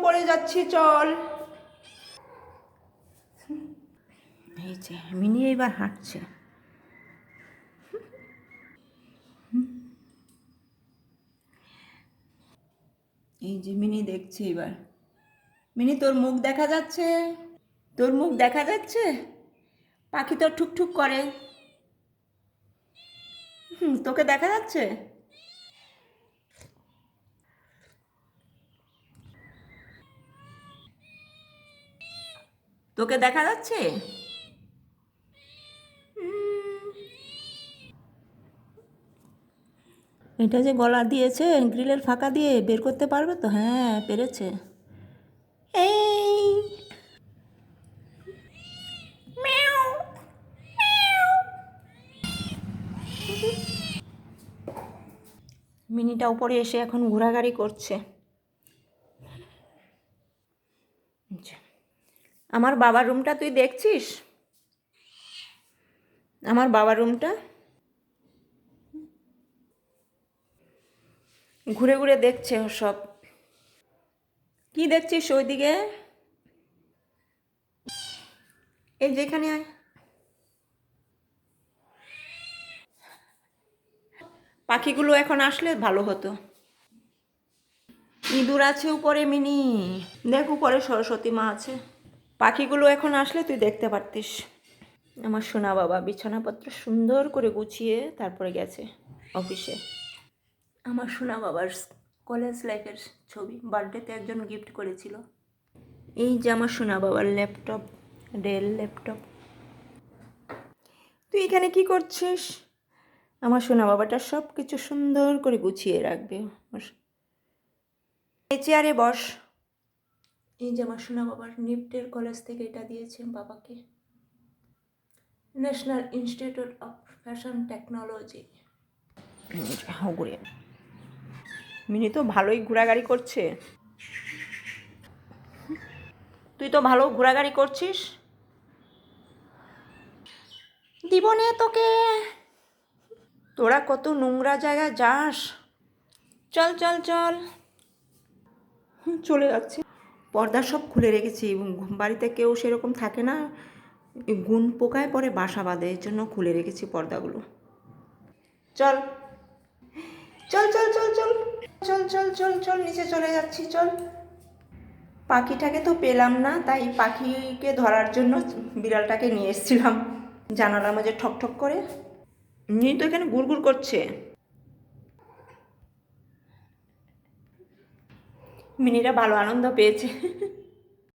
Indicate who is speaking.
Speaker 1: উপরে যাচ্ছি, চল। এই যে মিনি এবার হাঁটছে। এই যে মিনি দেখছে এবার। মিনি, তোর মুখ দেখা যাচ্ছে? তোর মুখ দেখা যাচ্ছে? পাখি তো ঠুকঠুক করে। তোকে দেখা যাচ্ছে? তোকে দেখা যাচ্ছে? এটা যে গলা দিয়েছে গ্রিলের ফাঁকা দিয়ে, বের করতে পারবে তো? হ্যাঁ, পেরেছে। এই মিয়াও, মিয়াও। মিনিটা উপরে এসে এখন ঘোরাঘুরি করছে। আমার বাবার রুমটা তুই দেখছিস? আমার বাবার রুমটা ঘুরে ঘুরে দেখছে ও সব। কি দেখছিস ওইদিকে? এই যেখানে পাখিগুলো এখন আসলে ভালো হতো। ইঁদুর আছে উপরে মিনি, দেখ উপরে সরস্বতী মা আছে। পাখিগুলো এখন আসলে তুই দেখতে পারতিস। আমার সোনা বাবা বিছানাপত্র সুন্দর করে গুছিয়ে তারপরে গেছে অফিসে। আমার সোনা বাবার কলেজ লাইফের ছবি, বার্থডেতে একজন গিফট করেছিল। এই যে আমার সোনা বাবার ল্যাপটপ, ডেল ল্যাপটপ। তুই এখানে কি করছিস? আমার সোনা বাবাটা সব কিছু সুন্দর করে গুছিয়ে রাখবে। এই চেয়ারে বস। এই যে আমার সোনা বাবার নিফটের কলেজ থেকে এটা দিয়েছে বাবাকে, national institute of fashion technology. ঘুরে মিনি তো ভালোই ঘোরাঘুরি করছে। তুই তো ভালো ঘোরাঘুরি করছিস। দিবনে তোকে, তোরা কত নোংরা জায়গায় যাস। চল চল চল। চলে যাচ্ছি। পর্দা সব খুলে রেখেছি এবং বাড়িতে কেউ সেরকম থাকে না, গুণ পোকায় পরে বাসা বাঁধে, এর জন্য খুলে রেখেছি পর্দাগুলো। চল চল চল চল চল চল চল চল চল, নিচে চলে যাচ্ছি, চল। পাখিটাকে তো পেলাম না, তাই পাখিকে ধরার জন্য বিড়ালটাকে নিয়ে এসেছিলাম জানালার মাঝে ঠক ঠক করে। নিয়ে তো এখানে গুড় করছে। মিনিরা ভালো আনন্দ পেয়েছে।